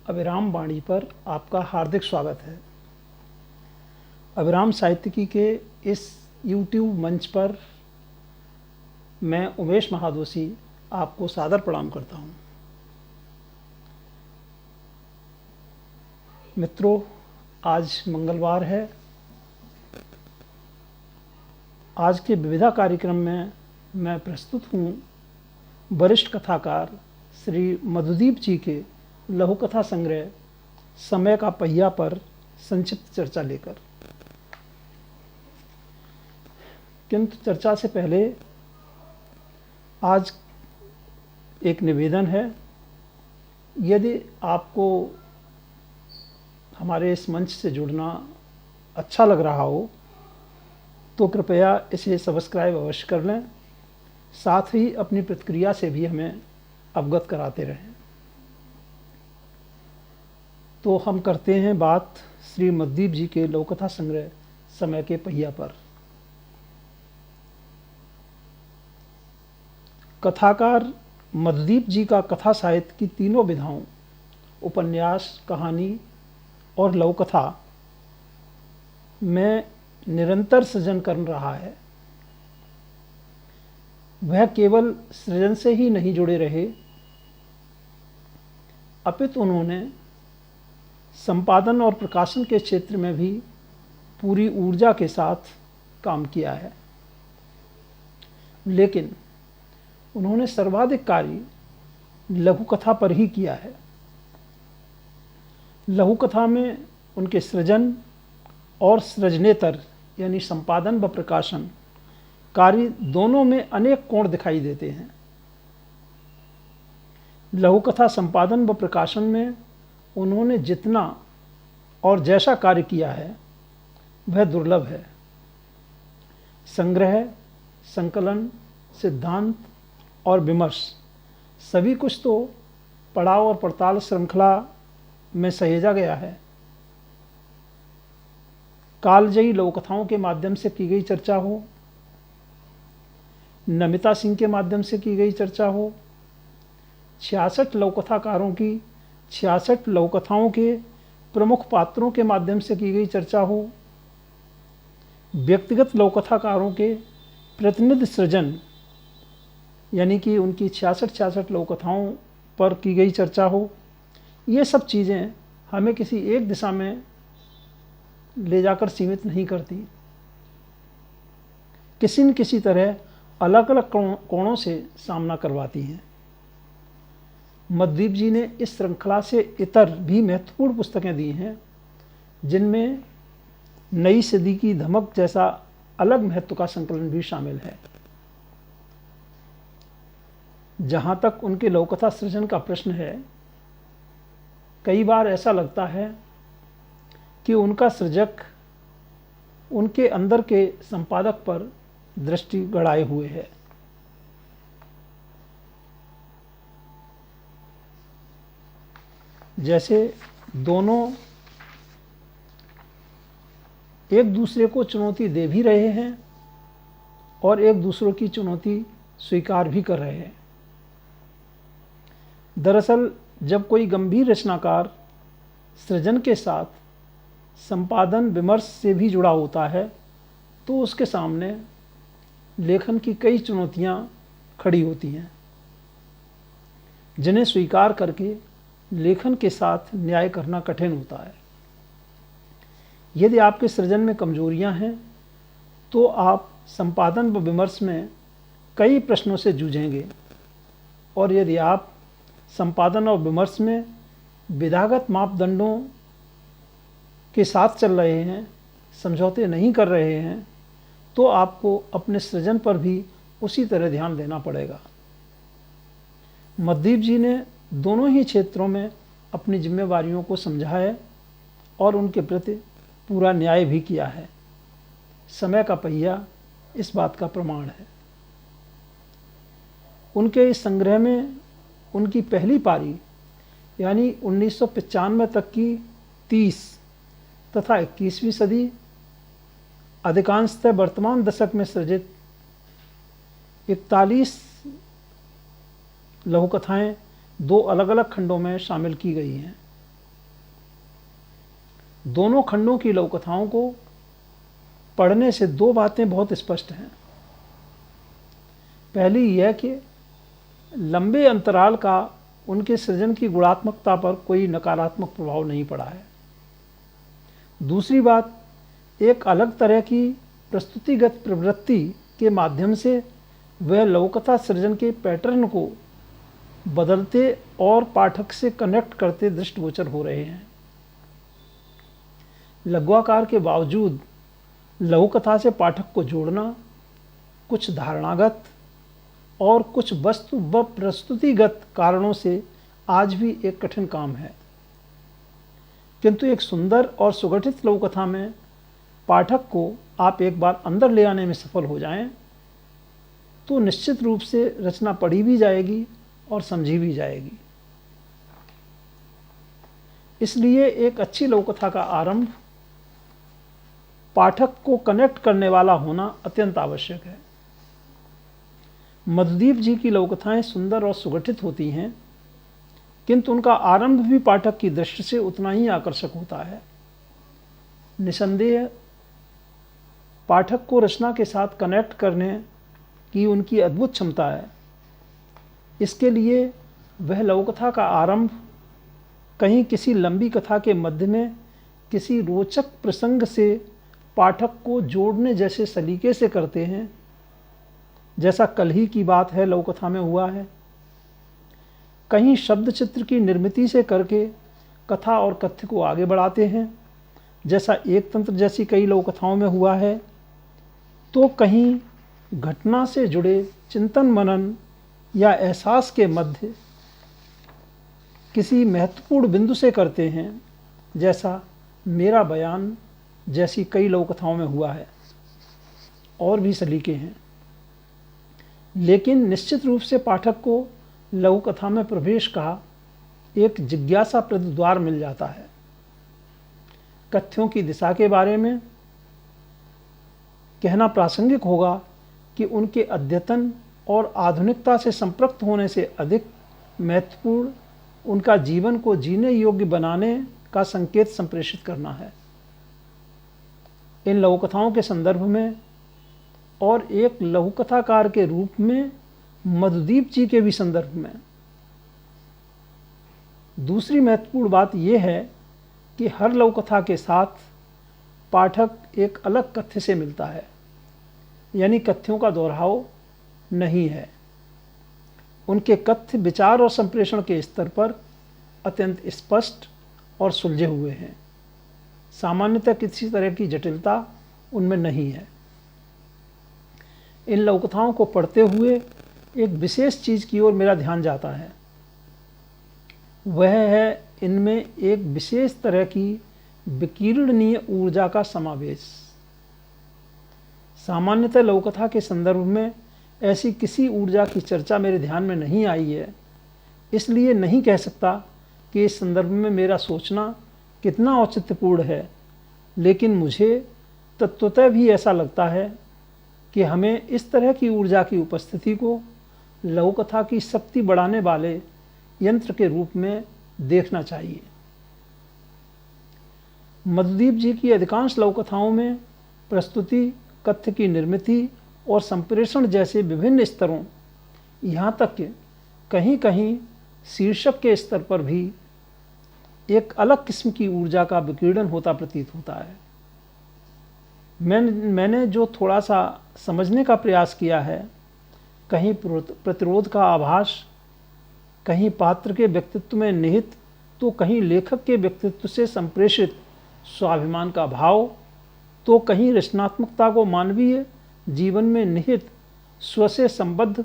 अभिराम वाणी पर आपका हार्दिक स्वागत है। अभिराम साहित्यिकी के इस यूट्यूब मंच पर मैं उमेश महादोशी आपको सादर प्रणाम करता हूँ। मित्रों, आज मंगलवार है। आज के विविधा कार्यक्रम में मैं प्रस्तुत हूँ वरिष्ठ कथाकार श्री मधुदीप जी के लघु कथा संग्रह समय का पहिया पर संक्षिप्त चर्चा लेकर। किंतु चर्चा से पहले आज एक निवेदन है। यदि आपको हमारे इस मंच से जुड़ना अच्छा लग रहा हो तो कृपया इसे सब्सक्राइब अवश्य कर लें, साथ ही अपनी प्रतिक्रिया से भी हमें अवगत कराते रहें। तो हम करते हैं बात श्री मधुदीप जी के लघु कथा संग्रह समय के पहिया पर। कथाकार मधुदीप जी का कथा साहित्य की तीनों विधाओं उपन्यास, कहानी और लघु कथा में निरंतर सृजन कर रहा है। वह केवल सृजन से ही नहीं जुड़े रहे, अपितु उन्होंने संपादन और प्रकाशन के क्षेत्र में भी पूरी ऊर्जा के साथ काम किया है। लेकिन उन्होंने सर्वाधिक कार्य लघु कथा पर ही किया है। लघु कथा में उनके सृजन और सृजनेतर यानी संपादन व प्रकाशन कार्य दोनों में अनेक कोण दिखाई देते हैं। लघु कथा संपादन व प्रकाशन में उन्होंने जितना और जैसा कार्य किया है वह दुर्लभ है। संग्रह, संकलन, सिद्धांत और विमर्श सभी कुछ तो पड़ाव और पड़ताल श्रृंखला में सहेजा गया है। कालजयी लघु कथाओं के माध्यम से की गई चर्चा हो, नमिता सिंह के माध्यम से की गई चर्चा हो, 66 लघु कथाकारों की 66 लघु कथाओं के प्रमुख पात्रों के माध्यम से की गई चर्चा हो, व्यक्तिगत लघु कथाकारों के प्रतिनिधि सृजन यानी कि उनकी 66 लघु कथाओं पर की गई चर्चा हो, ये सब चीज़ें हमें किसी एक दिशा में ले जाकर सीमित नहीं करती, किसी न किसी तरह अलग अलग कोणों से सामना करवाती हैं। मधुदीप जी ने इस श्रृंखला से इतर भी महत्वपूर्ण पुस्तकें दी हैं, जिनमें नई सदी की धमक जैसा अलग महत्व का संकलन भी शामिल है। जहाँ तक उनके लघु कथा सृजन का प्रश्न है, कई बार ऐसा लगता है कि उनका सृजक उनके अंदर के संपादक पर दृष्टि गड़ाए हुए है। जैसे दोनों एक दूसरे को चुनौती दे भी रहे हैं और एक दूसरे की चुनौती स्वीकार भी कर रहे हैं। दरअसल जब कोई गंभीर रचनाकार सृजन के साथ संपादन विमर्श से भी जुड़ा होता है तो उसके सामने लेखन की कई चुनौतियां खड़ी होती हैं, जिन्हें स्वीकार करके लेखन के साथ न्याय करना कठिन होता है। यदि आपके सृजन में कमजोरियां हैं तो आप संपादन व विमर्श में कई प्रश्नों से जूझेंगे, और यदि आप संपादन और विमर्श में विधागत मापदंडों के साथ चल रहे हैं, समझौते नहीं कर रहे हैं, तो आपको अपने सृजन पर भी उसी तरह ध्यान देना पड़ेगा। मधुदीप जी ने दोनों ही क्षेत्रों में अपनी जिम्मेवारियों को समझा है और उनके प्रति पूरा न्याय भी किया है। समय का पहिया इस बात का प्रमाण है। उनके इस संग्रह में उनकी पहली पारी यानी 1995 तक की 30 तथा 21वीं सदी, अधिकांशतः वर्तमान दशक में सृजित 41 लघु कथाएं दो अलग अलग खंडों में शामिल की गई हैं। दोनों खंडों की लघु कथाओं को पढ़ने से दो बातें बहुत स्पष्ट हैं। पहली यह कि लंबे अंतराल का उनके सृजन की गुणात्मकता पर कोई नकारात्मक प्रभाव नहीं पड़ा है। दूसरी बात, एक अलग तरह की प्रस्तुतिगत प्रवृत्ति के माध्यम से वह लघुकथा सृजन के पैटर्न को बदलते और पाठक से कनेक्ट करते दृष्टिगोचर हो रहे हैं। लघुआकार के बावजूद लघुकथा से पाठक को जोड़ना कुछ धारणागत और कुछ वस्तु व प्रस्तुतिगत कारणों से आज भी एक कठिन काम है, किंतु एक सुंदर और सुगठित लघुकथा में पाठक को आप एक बार अंदर ले आने में सफल हो जाएं, तो निश्चित रूप से रचना पढ़ी भी जाएगी और समझी भी जाएगी। इसलिए एक अच्छी लघुकथा का आरंभ पाठक को कनेक्ट करने वाला होना अत्यंत आवश्यक है। मधुदीप जी की लघुकथाएं सुंदर और सुगठित होती हैं, किंतु उनका आरंभ भी पाठक की दृष्टि से उतना ही आकर्षक होता है। निसंदेह पाठक को रचना के साथ कनेक्ट करने की उनकी अद्भुत क्षमता है। इसके लिए वह लघुकथा का आरंभ कहीं किसी लंबी कथा के मध्य में किसी रोचक प्रसंग से पाठक को जोड़ने जैसे सलीके से करते हैं, जैसा कल ही की बात है लघुकथा में हुआ है। कहीं शब्द चित्र की निर्मिति से करके कथा और कथ्य को आगे बढ़ाते हैं, जैसा एक तंत्र जैसी कई लघुकथाओं में हुआ है। तो कहीं घटना से जुड़े चिंतन मनन या एहसास के मध्य किसी महत्वपूर्ण बिंदु से करते हैं, जैसा मेरा बयान जैसी कई लघुकथाओं में हुआ है। और भी सलीके हैं, लेकिन निश्चित रूप से पाठक को लघुकथा में प्रवेश का एक जिज्ञासाप्रद द्वार मिल जाता है। कथ्यों की दिशा के बारे में कहना प्रासंगिक होगा कि उनके अद्यतन और आधुनिकता से संपृक्त होने से अधिक महत्वपूर्ण उनका जीवन को जीने योग्य बनाने का संकेत संप्रेषित करना है। इन लघुकथाओं के संदर्भ में और एक लघुकथाकार के रूप में मधुदीप जी के भी संदर्भ में दूसरी महत्वपूर्ण बात यह है कि हर लघुकथा के साथ पाठक एक अलग कथ्य से मिलता है, यानी कथ्यों का दोहराव नहीं है। उनके कथ्य विचार और संप्रेषण के स्तर पर अत्यंत स्पष्ट और सुलझे हुए हैं। सामान्यतः किसी तरह की जटिलता उनमें नहीं है। इन लघुकथाओं को पढ़ते हुए एक विशेष चीज़ की ओर मेरा ध्यान जाता है। वह है इनमें एक विशेष तरह की विकिरणीय ऊर्जा का समावेश। सामान्यतः लघुकथा के संदर्भ में ऐसी किसी ऊर्जा की चर्चा मेरे ध्यान में नहीं आई है, इसलिए नहीं कह सकता कि इस संदर्भ में मेरा सोचना कितना औचित्यपूर्ण है, लेकिन मुझे तत्वतः भी ऐसा लगता है कि हमें इस तरह की ऊर्जा की उपस्थिति को लघुकथा की शक्ति बढ़ाने वाले यंत्र के रूप में देखना चाहिए। मधुदीप जी की अधिकांश लघुकथाओं में प्रस्तुति, कथ्य की निर्मिति और संप्रेषण जैसे विभिन्न स्तरों, यहाँ तक कि कहीं कहीं शीर्षक के स्तर पर भी एक अलग किस्म की ऊर्जा का विकिरण होता प्रतीत होता है। मैंने जो थोड़ा सा समझने का प्रयास किया है, कहीं प्रतिरोध का आभास, कहीं पात्र के व्यक्तित्व में निहित तो कहीं लेखक के व्यक्तित्व से संप्रेषित स्वाभिमान का भाव, तो कहीं रचनात्मकता को मानवीय जीवन में निहित स्व से संबद्ध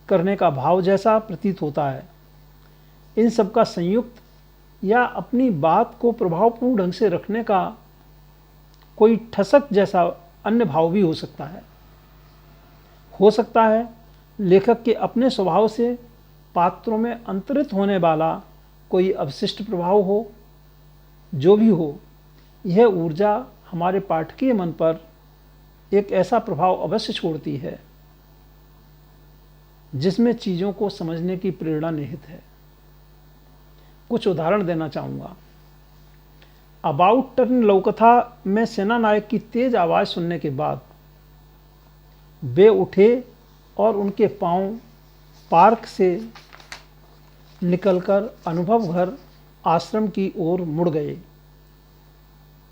करने का भाव जैसा प्रतीत होता है। इन सब का संयुक्त या अपनी बात को प्रभावपूर्ण ढंग से रखने का कोई ठसक जैसा अन्य भाव भी हो सकता है। हो सकता है लेखक के अपने स्वभाव से पात्रों में अंतरित होने वाला कोई अवशिष्ट प्रभाव हो। जो भी हो, यह ऊर्जा हमारे पाठकीय मन पर एक ऐसा प्रभाव अवश्य छोड़ती है जिसमें चीज़ों को समझने की प्रेरणा निहित है। कुछ उदाहरण देना चाहूँगा। अबाउट टर्न लौकथा में सेना नायक की तेज आवाज़ सुनने के बाद वे उठे और उनके पांव पार्क से निकलकर अनुभव घर आश्रम की ओर मुड़ गए।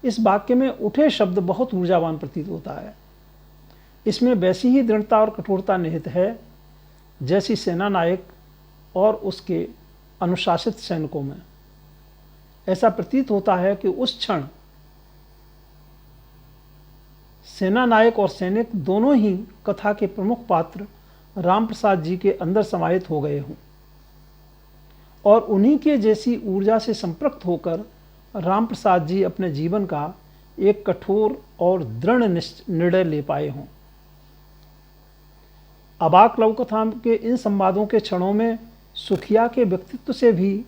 इस वाक्य में उठे शब्द बहुत ऊर्जावान प्रतीत होता है। इसमें वैसी ही दृढ़ता और कठोरता निहित है जैसी सेना नायक और उसके अनुशासित सैनिकों में। ऐसा प्रतीत होता है कि उस क्षण सेना नायक और सैनिक दोनों ही कथा के प्रमुख पात्र राम प्रसाद जी के अंदर समाहित हो गए हों और उन्हीं के जैसी ऊर्जा से संपृक्त होकर राम प्रसाद जी अपने जीवन का एक कठोर और दृढ़ निर्णय ले पाए हों। अबाक लघुकथा के इन संवादों के क्षणों में सुखिया के व्यक्तित्व से भी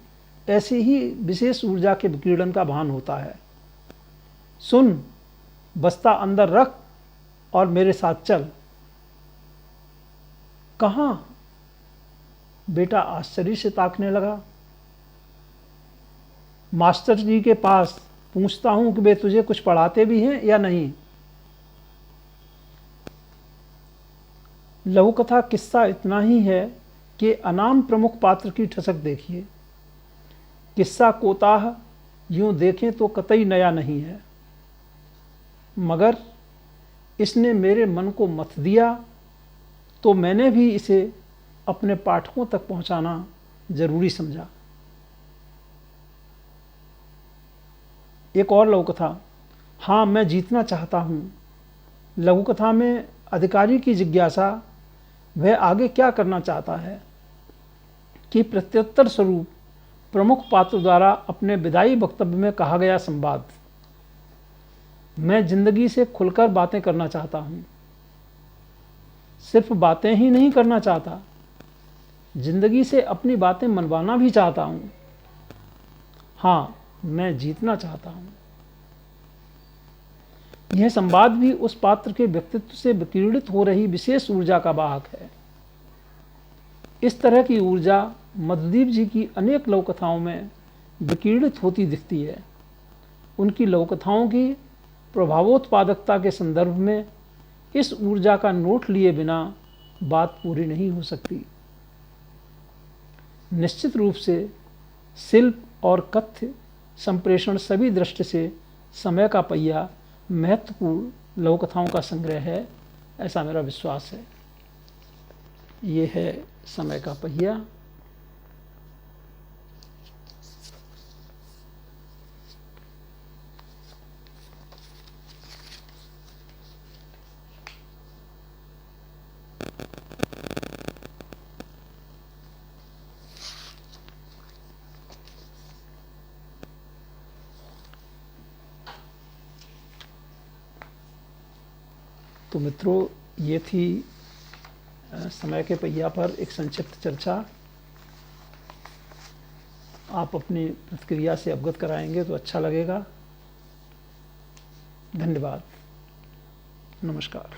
ऐसी ही विशेष ऊर्जा के विकीर्णन का भान होता है। सुन, बस्ता अंदर रख और मेरे साथ चल। कहाँ? बेटा आश्चर्य से ताकने लगा। मास्टर जी के पास पूछता हूं कि वे तुझे कुछ पढ़ाते भी हैं या नहीं। लघुकथा किस्सा इतना ही है कि अनाम प्रमुख पात्र की ठसक देखिए। किस्सा कोताह यूं देखें तो कतई नया नहीं है, मगर इसने मेरे मन को मथ दिया तो मैंने भी इसे अपने पाठकों तक पहुंचाना जरूरी समझा। एक और लघुकथा, हाँ मैं जीतना चाहता हूँ। लघुकथा में अधिकारी की जिज्ञासा वह आगे क्या करना चाहता है कि प्रत्युत्तर स्वरूप प्रमुख पात्र द्वारा अपने विदाई वक्तव्य में कहा गया संवाद, मैं जिंदगी से खुलकर बातें करना चाहता हूँ। सिर्फ बातें ही नहीं करना चाहता, जिंदगी से अपनी बातें मनवाना भी चाहता हूँ। हाँ, मैं जीतना चाहता हूँ। यह संवाद भी उस पात्र के व्यक्तित्व से विकीर्णित हो रही विशेष ऊर्जा का वाहक है। इस तरह की ऊर्जा मधुदीप जी की अनेक लघुकथाओं में विकीर्णित होती दिखती है। उनकी लघुकथाओं की प्रभावोत्पादकता के संदर्भ में इस ऊर्जा का नोट लिए बिना बात पूरी नहीं हो सकती। निश्चित रूप से शिल्प और कथ्य संप्रेषण सभी दृष्टि से समय का पहिया महत्वपूर्ण लघुकथाओं का संग्रह है, ऐसा मेरा विश्वास है। ये है समय का पहिया। तो मित्रों, ये थी समय के पहिया पर एक संक्षिप्त चर्चा। आप अपनी प्रतिक्रिया से अवगत कराएंगे तो अच्छा लगेगा। धन्यवाद। नमस्कार।